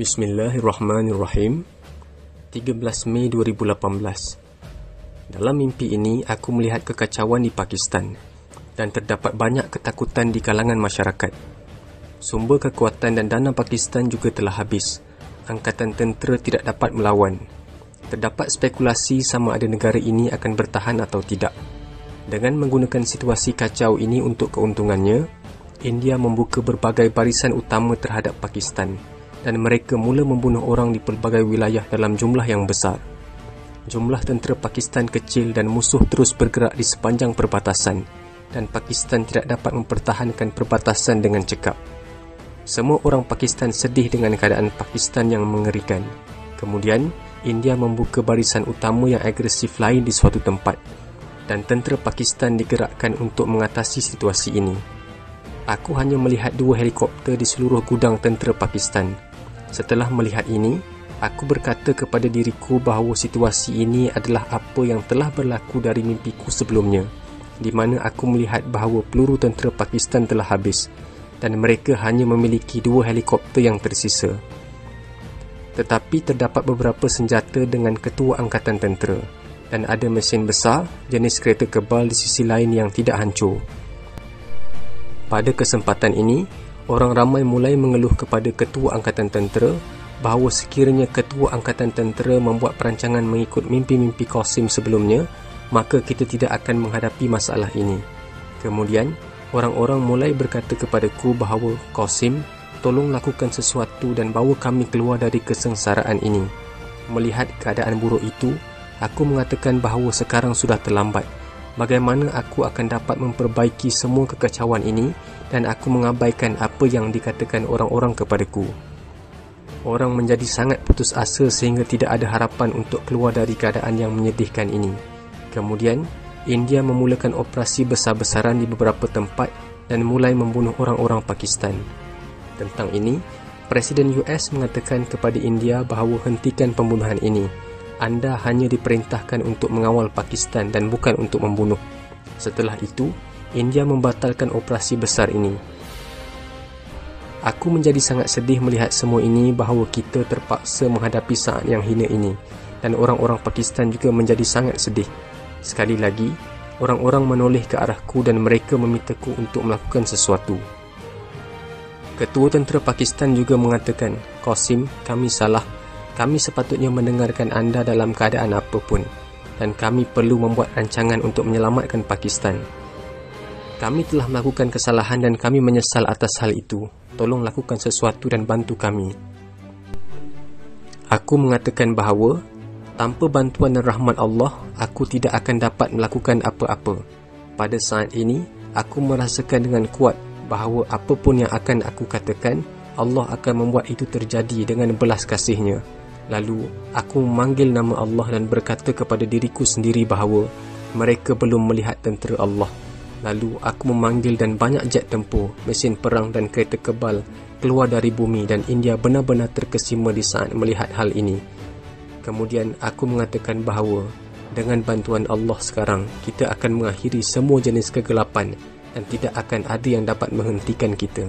Bismillahirrahmanirrahim. 13 Mei 2018. Dalam mimpi ini, aku melihat kekacauan di Pakistan dan terdapat banyak ketakutan di kalangan masyarakat. Sumber kekuatan dan dana Pakistan juga telah habis. Angkatan tentera tidak dapat melawan. Terdapat spekulasi sama ada negara ini akan bertahan atau tidak. Dengan menggunakan situasi kacau ini untuk keuntungannya, India membuka berbagai barisan utama terhadap Pakistan dan mereka mula membunuh orang di pelbagai wilayah dalam jumlah yang besar. Jumlah tentera Pakistan kecil dan musuh terus bergerak di sepanjang perbatasan dan Pakistan tidak dapat mempertahankan perbatasan dengan cekap. Semua orang Pakistan sedih dengan keadaan Pakistan yang mengerikan. Kemudian, India membuka barisan utama yang agresif lain di suatu tempat dan tentera Pakistan digerakkan untuk mengatasi situasi ini. Aku hanya melihat 2 helikopter di seluruh gudang tentera Pakistan. Setelah melihat ini, aku berkata kepada diriku bahawa situasi ini adalah apa yang telah berlaku dari mimpiku sebelumnya, di mana aku melihat bahawa peluru tentera Pakistan telah habis dan mereka hanya memiliki 2 helikopter yang tersisa. Tetapi terdapat beberapa senjata dengan ketua angkatan tentera dan ada mesin besar jenis kereta kebal di sisi lain yang tidak hancur. Pada kesempatan ini, orang ramai mulai mengeluh kepada ketua angkatan tentera bahawa sekiranya ketua angkatan tentera membuat perancangan mengikut mimpi-mimpi Qasim sebelumnya, maka kita tidak akan menghadapi masalah ini. Kemudian, orang-orang mulai berkata kepadaku bahawa Qasim, tolong lakukan sesuatu dan bawa kami keluar dari kesengsaraan ini. Melihat keadaan buruk itu, aku mengatakan bahawa sekarang sudah terlambat. Bagaimana aku akan dapat memperbaiki semua kekacauan ini dan aku mengabaikan apa yang dikatakan orang-orang kepadaku. Orang menjadi sangat putus asa sehingga tidak ada harapan untuk keluar dari keadaan yang menyedihkan ini. Kemudian, India memulakan operasi besar-besaran di beberapa tempat dan mulai membunuh orang-orang Pakistan. Tentang ini, Presiden US mengatakan kepada India bahawa hentikan pembunuhan ini. Anda hanya diperintahkan untuk mengawal Pakistan dan bukan untuk membunuh. Setelah itu, India membatalkan operasi besar ini. Aku menjadi sangat sedih melihat semua ini bahawa kita terpaksa menghadapi saat yang hina ini dan orang-orang Pakistan juga menjadi sangat sedih. Sekali lagi, orang-orang menoleh ke arahku dan mereka memintaku untuk melakukan sesuatu. Ketua tentera Pakistan juga mengatakan, Qasim, kami salah. Kami sepatutnya mendengarkan anda dalam keadaan apapun dan kami perlu membuat rancangan untuk menyelamatkan Pakistan. Kami telah melakukan kesalahan dan kami menyesal atas hal itu. Tolong lakukan sesuatu dan bantu kami. Aku mengatakan bahawa tanpa bantuan dan rahmat Allah, aku tidak akan dapat melakukan apa-apa. Pada saat ini, aku merasakan dengan kuat bahawa apapun yang akan aku katakan, Allah akan membuat itu terjadi dengan belas kasih-Nya. Lalu, aku memanggil nama Allah dan berkata kepada diriku sendiri bahawa mereka belum melihat tentera Allah. Lalu, aku memanggil dan banyak jet tempur, mesin perang dan kereta kebal keluar dari bumi dan India benar-benar terkesima di saat melihat hal ini. Kemudian, aku mengatakan bahawa dengan bantuan Allah sekarang, kita akan mengakhiri semua jenis kegelapan dan tidak akan ada yang dapat menghentikan kita.